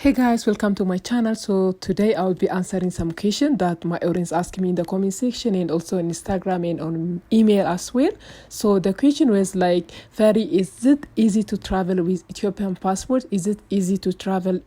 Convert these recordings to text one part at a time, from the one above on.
Hey guys, welcome to my channel. So today I will be answering some questions that my audience asked me in the comment section and also on Instagram and on email as well. So the question was like, Ferry, is it easy to travel with Ethiopian passport? Is it easy to travel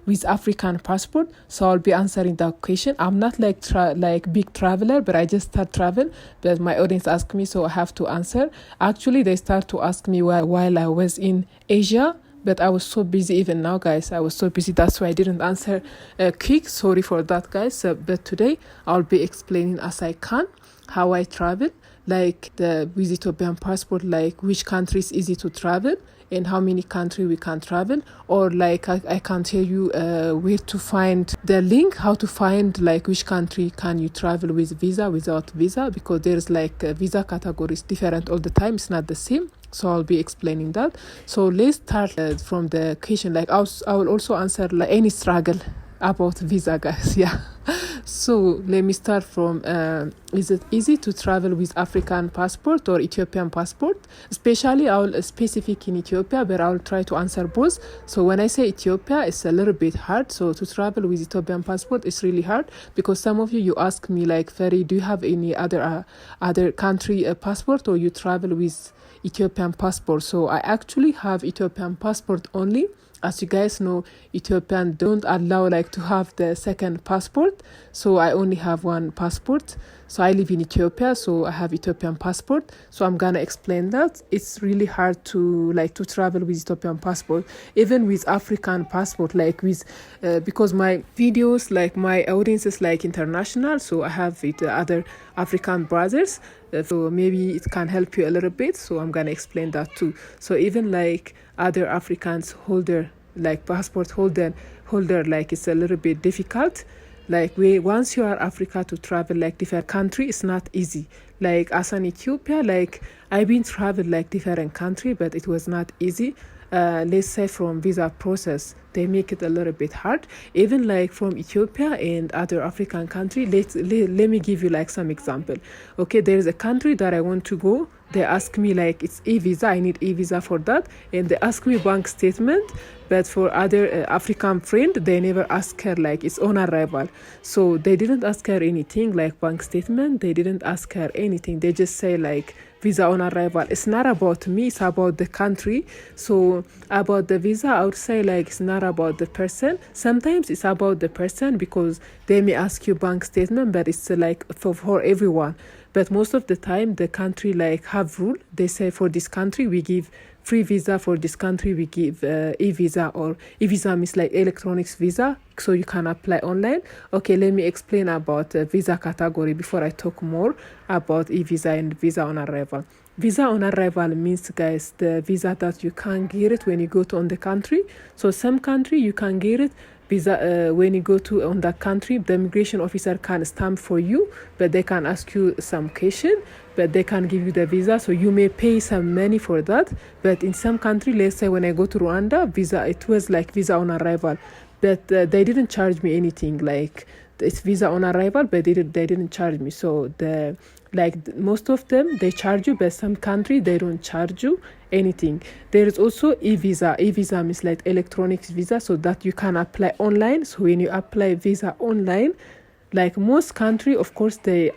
with African passport? So I'll be answering that question. I'm not like big traveler, but I just start travel. But my audience asked me, so I have to answer. Actually, they start to ask me while I was in Asia. But I was so busy even now, guys. I was so busy. That's why I didn't answer quick. Sorry for that, guys. But today I'll be explaining as I can how I travel, like with Ethiopian passport, like which country is easy to travel and how many country we can travel, or like I can tell you where to find the link, how to find like which country can you travel with visa, without visa, because there's like visa categories different all the time. It's not the same. So I'll be explaining that. So let's start from the question. Like I will also answer like any struggle about visa, guys. Yeah. So let me start from is it easy to travel with African passport or Ethiopian passport? Especially I will specific in Ethiopia, but I will try to answer both. So when I say Ethiopia, it's a little bit hard. So to travel with Ethiopian passport is really hard, because some of you ask me like, Ferry, do you have any other country passport, or you travel with Ethiopian passport? So I actually have Ethiopian passport only. As you guys know, Ethiopian don't allow like to have the second passport. So I only have one passport. So I live in Ethiopia, so I have Ethiopian passport. So I'm gonna explain that. It's really hard to travel with Ethiopian passport, even with African passport, like with because my videos, like my audience is like international, so I have with other African brothers. So maybe it can help you a little bit. So I'm gonna explain that too. So even like other Africans passport holder, like it's a little bit difficult. Like once you are Africa to travel like different country, it's not easy. Like as an Ethiopia, like I've been travel like different country, but it was not easy. Let's say from visa process, they make it a little bit hard. Even like from Ethiopia and other African country, let me give you like some example. Okay, there is a country that I want to go. They ask me like it's e-visa, I need e-visa for that, and they ask me bank statement. But for other African friend, they never ask her like it's on arrival. So they didn't ask her anything like bank statement. They didn't ask her anything. They just say like visa on arrival. It's not about me, it's about the country. So about the visa, I would say like it's not about the person. Sometimes it's about the person, because they may ask you bank statement, but it's like for everyone. But most of the time the country like have rule. They say for this country we give free visa, for this country we give e-visa, or e-visa means like electronics visa, so you can apply online. Okay, let me explain about visa category before I talk more about e-visa and visa on arrival. Visa on arrival means, guys, the visa that you can get it when you go to on the country. So some country you can get it visa when you go to on that country, the immigration officer can stamp for you, but they can ask you some question, but they can give you the visa. So you may pay some money for that. But in some country, let's say when I go to Rwanda, visa, it was like visa on arrival, but they didn't charge me anything. Like it's visa on arrival, but they didn't charge me. So most of them they charge you, but some country they don't charge you anything. There is also e-visa. E-visa means like electronics visa, so that you can apply online. So when you apply visa online, like most country, of course they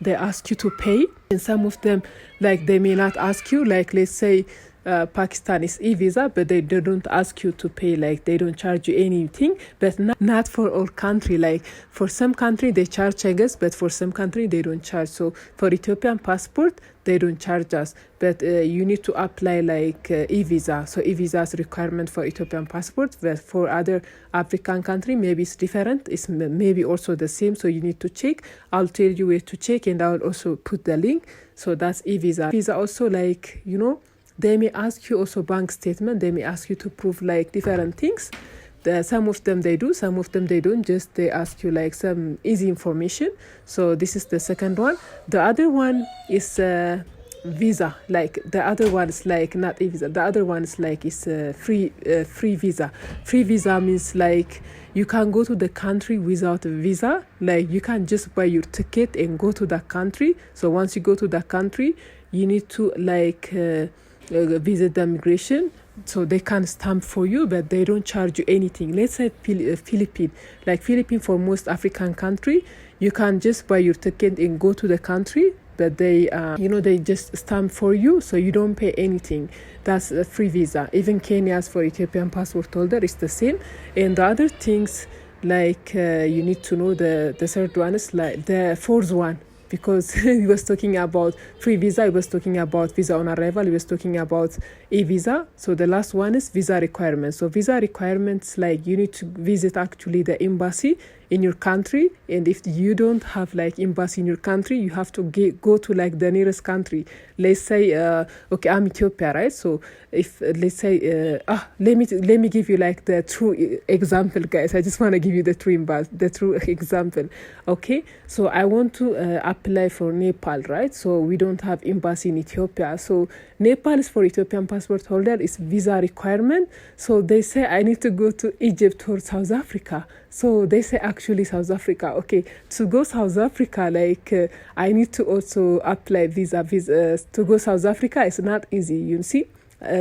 ask you to pay, and some of them like they may not ask you. Like let's say Pakistan is e-visa, but they don't ask you to pay, like they don't charge you anything. But not for all country. Like for some country they charge, I guess, but for some country they don't charge. So for Ethiopian passport they don't charge us, but you need to apply like e-visa. So e-visa is requirement for Ethiopian passport, but for other African country maybe it's different. It's maybe also the same, so you need to check. I'll tell you where to check, and I'll also put the link. So that's e-visa. Visa also, like, you know, they may ask you also bank statement. They may ask you to prove like different things. Some of them they do, some of them they don't. Just they ask you like some easy information. So this is the second one. The other one is visa. Like the other one is like not e-visa. The other one is like it's free visa. Free visa means like you can go to the country without a visa. Like you can just buy your ticket and go to that country. So once you go to that country, you need to like visit the immigration. so they can stamp for you, but they don't charge you anything. Let's say Philippines, like Philippines, for most African country, you can just buy your ticket and go to the country, but they they just stamp for you, so you don't pay anything. That's a free visa. Even Kenya's for Ethiopian passport holder is the same. And the other things, like you need to know, the third one is like the fourth one, because he was talking about free visa, he was talking about visa on arrival, he was talking about e-visa. So the last one is visa requirements. So visa requirements, like you need to visit actually the embassy in your country, and if you don't have like embassy in your country, you have to go to like the nearest country. Let's say okay, I'm Ethiopia, right? So if let's say let me give you like the true example, guys. I just want to give you the true example. Okay, so I want to apply for Nepal, right? So we don't have embassy in Ethiopia, so Nepal is for Ethiopian passport holder, is visa requirement. So they say I need to go to Egypt or South Africa. So they say actually South Africa. Okay, to go South Africa, like I need to also apply visa. To go South Africa is not easy. You see,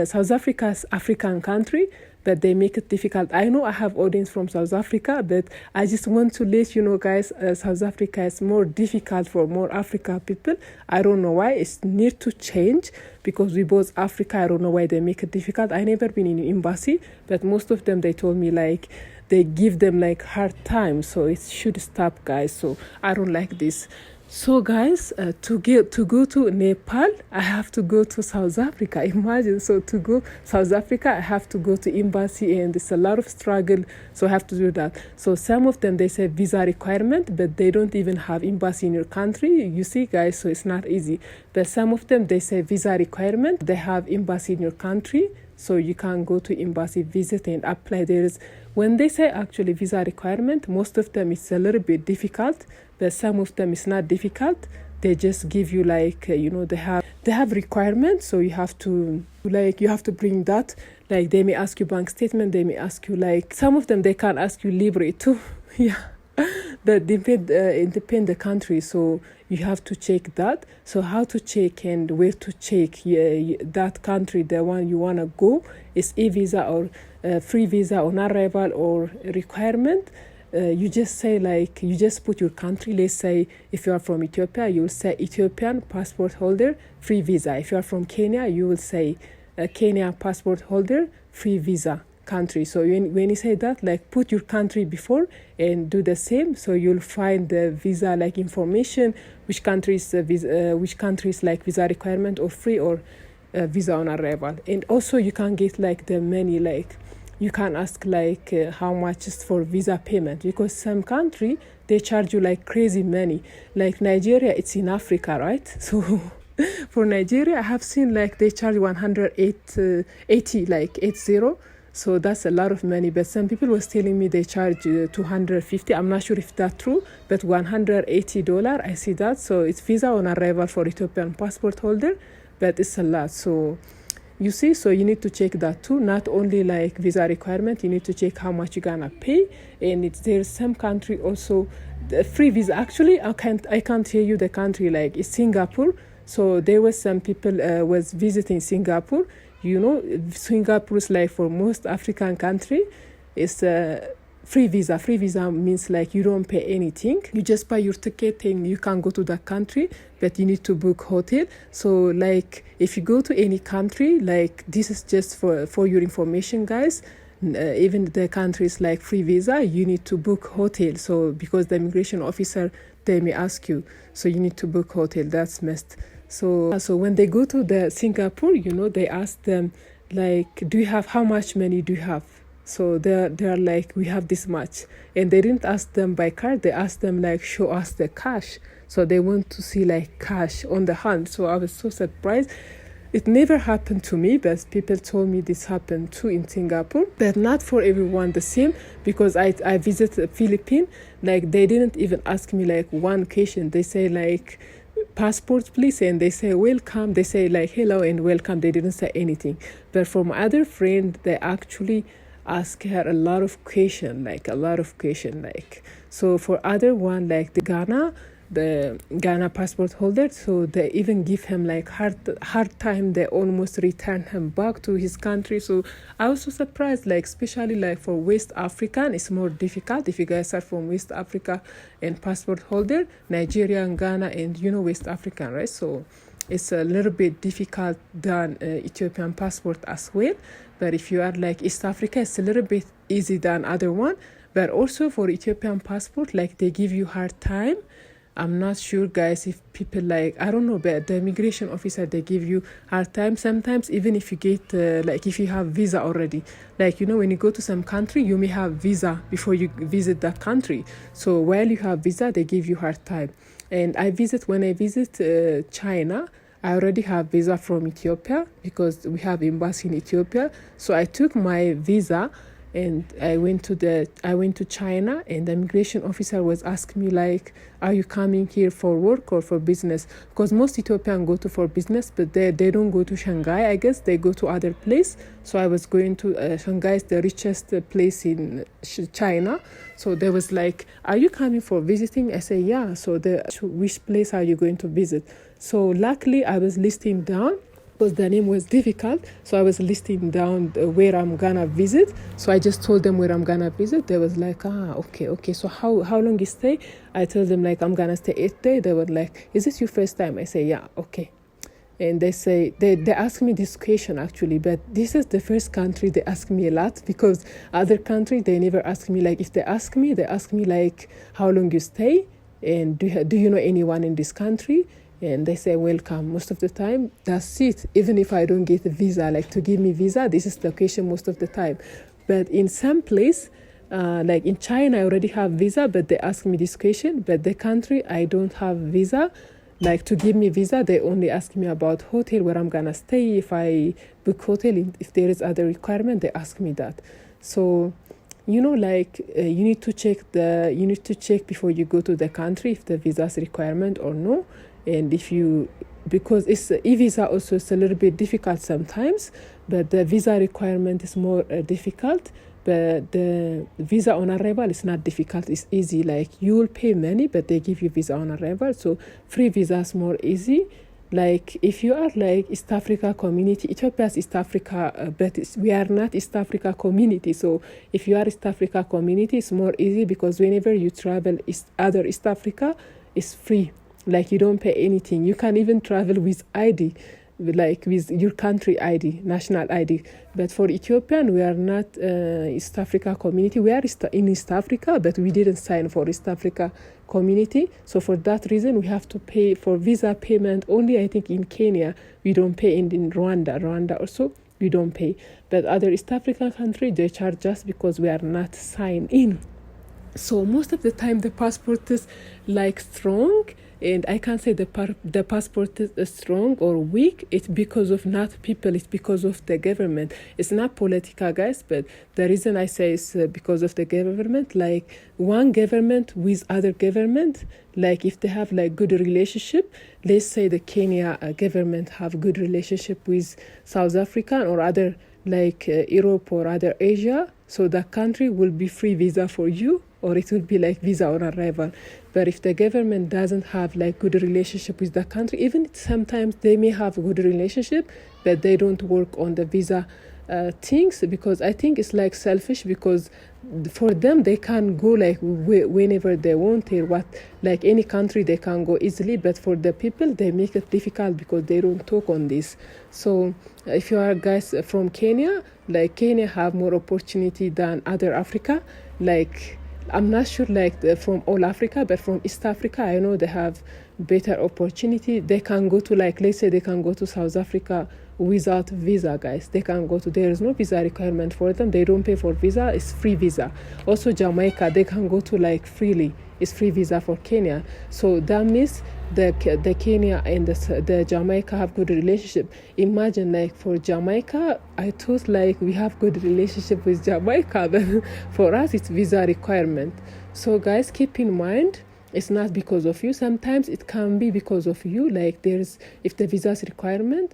South Africa is African country, but they make it difficult. I know I have audience from South Africa, but I just want to let you know, guys, South Africa is more difficult for more Africa people. I don't know why. It's need to change, because we both Africa. I don't know why they make it difficult. I never been in embassy, but most of them, they told me like they give them like hard time. So it should stop, guys. So I don't like this. So guys, to go to Nepal, I have to go to South Africa. Imagine, so to go South Africa, I have to go to embassy, and it's a lot of struggle. So I have to do that. So some of them, they say visa requirement, but they don't even have embassy in your country. You see, guys, so it's not easy. But some of them, they say visa requirement, they have embassy in your country, so you can go to embassy, visit and apply. When they say actually visa requirement, most of them it's a little bit difficult, but some of them it's not difficult. They just give you like they have requirements, so you have to bring that. Like they may ask you bank statement, they may ask you like some of them they can ask you Libre too. Yeah. But it depend the country, so you have to check that. So how to check and where to check that country, the one you want to go, is e-visa or free visa on arrival or requirement. You just say like, you just put your country. Let's say if you are from Ethiopia, you will say Ethiopian passport holder, free visa. If you are from Kenya, you will say Kenya passport holder, free visa country. So when you say that, like put your country before and do the same, so you'll find the visa like information, which countries like visa requirement or free or visa on arrival. And also you can get like the money, like you can ask like how much is for visa payment, because some country they charge you like crazy money. Like Nigeria, it's in Africa, right? So for Nigeria, I have seen like they charge 180, like 80. So that's a lot of money. But some people was telling me they charge 250. I'm not sure if that's true, but $180, I see that. So it's visa on arrival for Ethiopian passport holder, but it's a lot. So you see, so you need to check that too. Not only like visa requirement, you need to check how much you're gonna pay. And there's some country also the free visa. Actually, I can't tell you the country. Like it's Singapore. So there was some people was visiting Singapore. You know, Singapore is like for most African country, it's free visa. Free visa means like you don't pay anything. You just buy your ticket and you can go to that country, but you need to book hotel. So like if you go to any country, like this is just for your information, guys. Even the countries like free visa, you need to book hotel. So because the immigration officer, they may ask you, so you need to book hotel. That's must. So when they go to the Singapore, they ask them like, how much money do you have? So they're like, we have this much. And they didn't ask them by card, they asked them like, show us the cash. So they want to see like cash on the hand. So I was so surprised. It never happened to me, but people told me this happened too in Singapore. But not for everyone the same, because I visited the Philippines, like they didn't even ask me like one question. They say like, passport please, and they say welcome. They say like hello and welcome. They didn't say anything. But for my other friend, they actually ask her a lot of question. So for other one, like the Ghana, the Ghana passport holder, so they even give him like hard time. They almost return him back to his country. So I was so surprised, like especially like for West African, it's more difficult if you guys are from West Africa and passport holder, Nigeria and Ghana, and West African, right? So it's a little bit difficult than Ethiopian passport as well. But if you are like East Africa, it's a little bit easy than other one. But also for Ethiopian passport, like they give you hard time. I'm not sure, guys, if people like, I don't know, but the immigration officer, they give you hard time sometimes, even if you get, like if you have visa already. Like, when you go to some country, you may have visa before you visit that country. So while you have visa, they give you hard time. And when I visit China, I already have visa from Ethiopia because we have embassy in Ethiopia. So I took my visa and I went to China, and the immigration officer was asking me like, are you coming here for work or for business? Because most Ethiopians go to for business, but they don't go to Shanghai. I guess they go to other place. So I was going to Shanghai is the richest place in China. So they was like, are you coming for visiting? I say, yeah. So which place are you going to visit? So luckily I was listing down, because the name was difficult, so I was listing down where I'm gonna visit. So I just told them where I'm gonna visit. They was like, okay. So how long you stay? I told them like I'm gonna stay 8 days. They were like, is this your first time? I say, yeah, okay. And they say, they ask me this question actually, but this is the first country they ask me a lot, because other country they never ask me. Like if they ask me like how long you stay, and do you know anyone in this country? And they say welcome. Most of the time, that's it. Even if I don't get a visa, like to give me visa, this is the question most of the time. But in some place, like in China, I already have visa, but they ask me this question. But the country, I don't have visa. Like to give me visa, they only ask me about hotel, where I'm gonna stay. If I book hotel, if there is other requirement, they ask me that. So, you need to check before you go to the country if the visa is requirement or no. And because it's e-visa also, it's a little bit difficult sometimes, but the visa requirement is more difficult. But the visa on arrival is not difficult, it's easy. Like you will pay money, but they give you visa on arrival. So free visa is more easy. Like if you are like East Africa community, Ethiopia is East Africa, but we are not East Africa community. So if you are East Africa community, it's more easy, because whenever you travel East Africa, it's free. Like you don't pay anything. You can even travel with ID, like with your country ID, national ID. But for Ethiopian, we are not East Africa community. We are in East Africa, but we didn't sign for East Africa community. So for that reason, we have to pay for visa payment only. I think in Kenya, we don't pay. In Rwanda also, we don't pay. But other East African country, they charge us because we are not signed in. So most of the time, the passport is like strong. And I can't say the passport is strong or weak. It's because of not people. It's because of the government. It's not political, guys. But the reason I say is because of the government. Like one government with other government. Like if they have like good relationship. Let's say the Kenya government have good relationship with South Africa or other like Europe or other Asia. So that country will be free visa for you, or it will be like visa on arrival. But if the government doesn't have like good relationship with the country, even sometimes they may have good relationship, but they don't work on the visa things, because I think it's like selfish, because for them they can go like whenever they want, or like any country they can go easily, but for the people they make it difficult because they don't talk on this. So if you are guys from Kenya, like Kenya have more opportunity than other Africa. Like I'm not sure like from all Africa, but from East Africa, I know they have better opportunity. They can go to like, let's say they can go to South Africa without visa, guys. They can go to, there is no visa requirement for them. They don't pay for visa. It's free visa. Also Jamaica, they can go to like freely. It's free visa for Kenya. So that means the Kenya and the Jamaica have good relationship. Imagine like for Jamaica, I thought like we have good relationship with Jamaica, but for us it's visa requirement. So guys, keep in mind, it's not because of you. Sometimes it can be because of you. Like if the visa's requirement,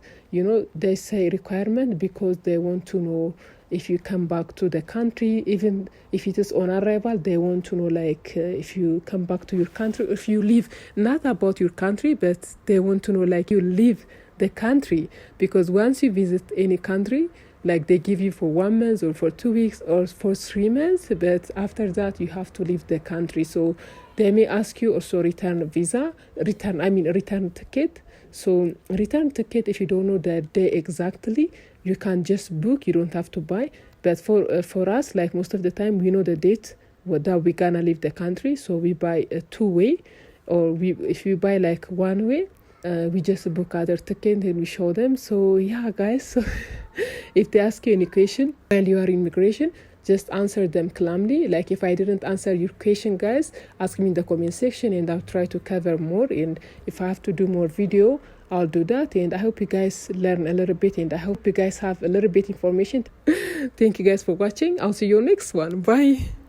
they say requirement because they want to know if you come back to the country, even if it is on arrival, they want to know like if you come back to your country, if you leave, not about your country, but they want to know like you leave the country, because once you visit any country, like they give you for 1 month or for 2 weeks or for 3 months, but after that you have to leave the country. So they may ask you also return ticket. So return ticket, if you don't know the day exactly, you can just book, you don't have to buy. But for us, like most of the time, we know the date that we're gonna leave the country, so we buy a 2-way, or if we buy like 1-way, we just book other ticket and we show them. So yeah, guys, so if they ask you any question while you are in immigration, just answer them calmly. Like if I didn't answer your question, guys, ask me in the comment section and I'll try to cover more. And if I have to do more video, I'll do that. And I hope you guys learn a little bit, and I hope you guys have a little bit information. Thank you guys for watching. I'll see you next one. Bye.